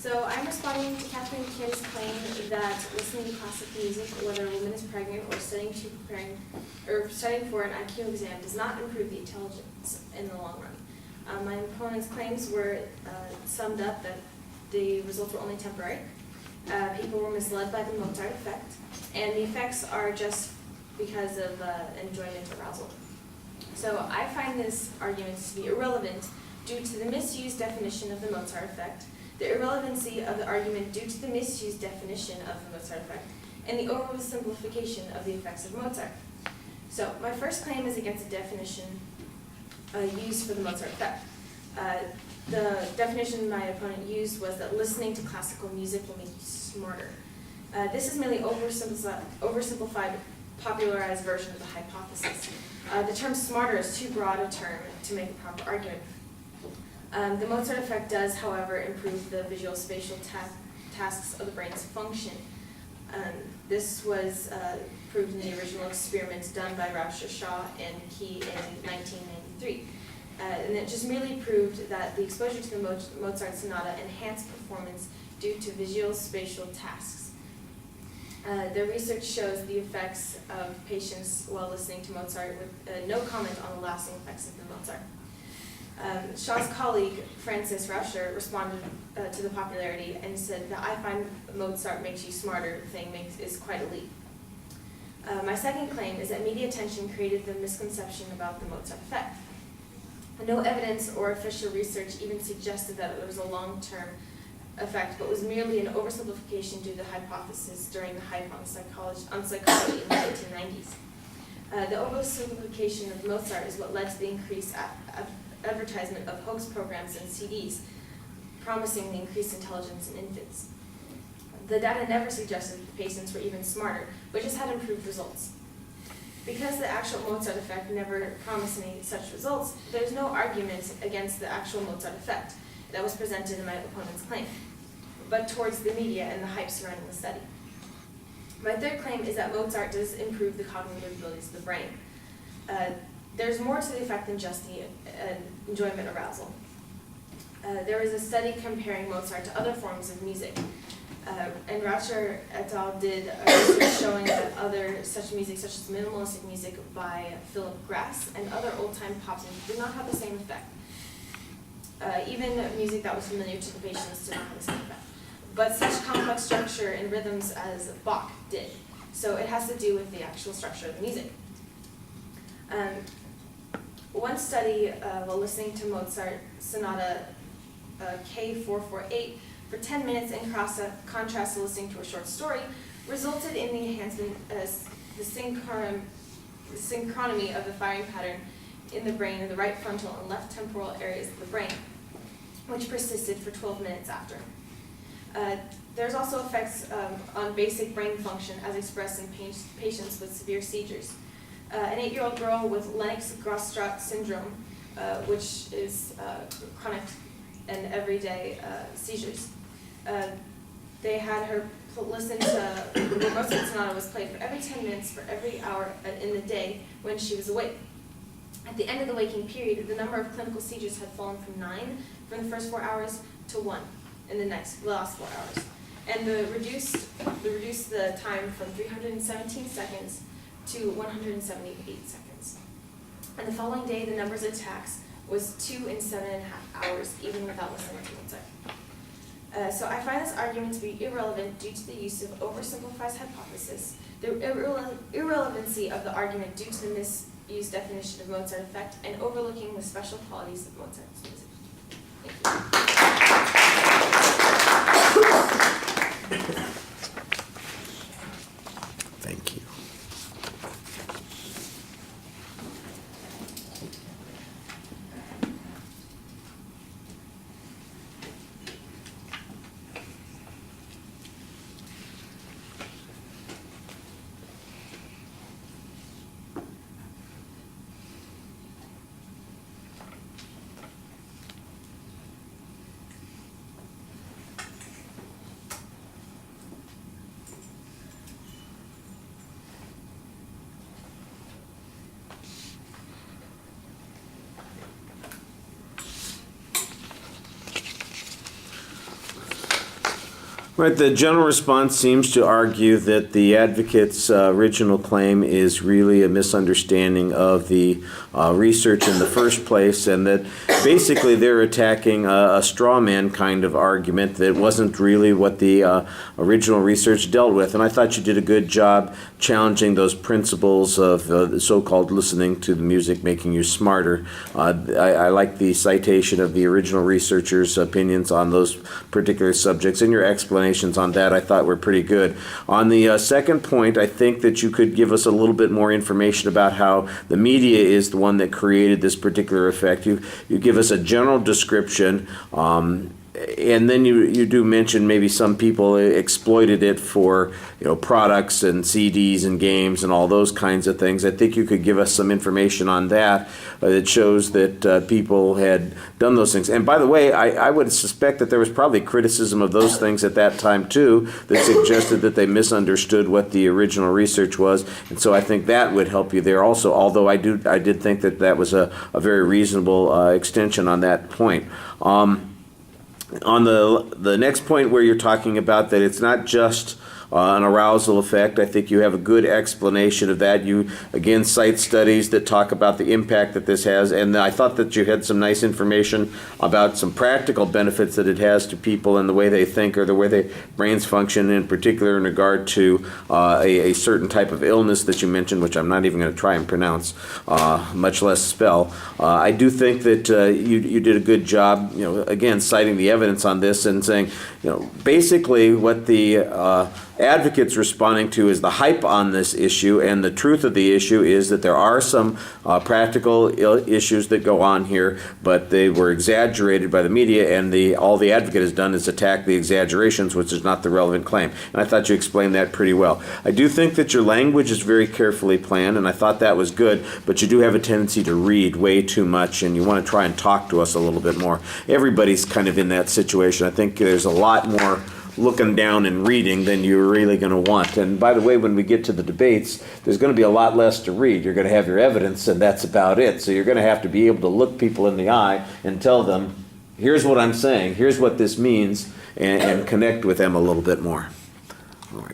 So I'm responding to Catherine Kim's claim that listening to classical music, whether a woman is pregnant or studying for an IQ exam, does not improve the intelligence in the long run. My opponent's claims were summed up that the results were only temporary. People were misled by the Mozart effect, and the effects are just because of enjoyment arousal. So I find this argument to be irrelevant due to the misused definition of the Mozart effect, the irrelevancy of the argument due to the misused definition of the Mozart effect, and the oversimplification of the effects of Mozart. So my first claim is against the definition used for the Mozart effect. The definition my opponent used was that listening to classical music will make you smarter. This is merely oversimplified, popularized version of the hypothesis. The term smarter is too broad a term to make a proper argument. The Mozart effect does, however, improve the visual spatial tasks of the brain's function. This was proved in the original experiments done by Rauscher, Shaw, and Key in 1993. And it just merely proved that the exposure to the Mozart sonata enhanced performance due to visual spatial tasks. The research shows the effects of patients while listening to Mozart with no comment on the lasting effects of the Mozart. Shaw's colleague, Francis Rauscher, responded to the popularity and said that I find Mozart makes you smarter thing is quite a leap. My second claim is that media attention created the misconception about the Mozart effect. No evidence or official research even suggested that it was a long-term effect, but was merely an oversimplification due to the hypothesis during the hype on psychology in the 1990s. The oversimplification of Mozart is what led to the increased advertisement of hoax programs and CDs, promising the increased intelligence in infants. The data never suggested that the patients were even smarter, but just had improved results. Because the actual Mozart effect never promised any such results, there's no argument against the actual Mozart effect that was presented in my opponent's claim, but towards the media and the hype surrounding the study. My third claim is that Mozart does improve the cognitive abilities of the brain. There's more to the effect than just the enjoyment arousal. There was a study comparing Mozart to other forms of music, and Rauscher et al. Did a research showing that other such music, such as minimalistic music by Philip Glass and other old-time pop music, did not have the same effect. Even music that was familiar to the patients did not have the same effect. But such complex structure and rhythms as Bach did. So it has to do with the actual structure of the music. One study while listening to Mozart Sonata K448 for 10 minutes in contrast to listening to a short story resulted in the enhancement as the synchronomy of the firing pattern in the brain in the right frontal and left temporal areas of the brain, which persisted for 12 minutes after. There's also effects on basic brain function as expressed in patients with severe seizures. An 8-year-old girl with Lennox-Gastaut syndrome, which is chronic and everyday seizures. They had her listen to the Mozart Sonata was played for every 10 minutes for every hour in the day when she was awake. At the end of the waking period, the number of clinical seizures had fallen from 9 from the first 4 hours to 1 in the last 4 hours. And reduced the time from 317 seconds to 178 seconds. And the following day, the numbers of attacks was 2 in 7.5 hours, even without listening to Mozart. So I find this argument to be irrelevant due to the use of oversimplified hypothesis, the irrelevancy of the argument due to the misused definition of Mozart effect, and overlooking the special qualities of Mozart's music. Thank you. Thank you. Right, the general response seems to argue that the advocate's original claim is really a misunderstanding of the research in the first place, and that basically they're attacking a straw man kind of argument that wasn't really what the original research dealt with. And I thought you did a good job challenging those principles of the so-called listening to the music making you smarter. I like the citation of the original researchers' opinions on those particular subjects, and your explanations on that I thought were pretty good. On the second point, I think that you could give us a little bit more information about how the media is the one that created this particular effect. You give us a general description, and then you do mention maybe some people exploited it for products and CDs and games and all those kinds of things. I think you could give us some information on that that shows that people had done those things. And by the way, I would suspect that there was probably criticism of those things at that time too that suggested that they misunderstood what the original research was. And so I think that would help you there also, although I did think that that was a very reasonable extension on that point. On the next point where you're talking about that it's not just an arousal effect, I think you have a good explanation of that. You, again, cite studies that talk about the impact that this has, and I thought that you had some nice information about some practical benefits that it has to people and the way they think or the way their brains function, in particular in regard to a certain type of illness that you mentioned, which I'm not even going to try and pronounce, much less spell. I do think that you did a good job, again, citing the evidence on this and saying, basically what the advocates responding to is the hype on this issue, and the truth of the issue is that there are some practical issues that go on here, but they were exaggerated by the media, and all the advocate has done is attack the exaggerations, which is not the relevant claim. And I thought you explained that pretty well. I do think that your language is very carefully planned, and I thought that was good, but you do have a tendency to read way too much, and you want to try and talk to us a little bit more. Everybody's kind of in that situation. I think there's a lot more looking down and reading than you're really going to want. And by the way, when we get to the debates, there's going to be a lot less to read. You're going to have your evidence, and that's about it. So you're going to have to be able to look people in the eye and tell them, here's what I'm saying, here's what this means, and connect with them a little bit more. All right.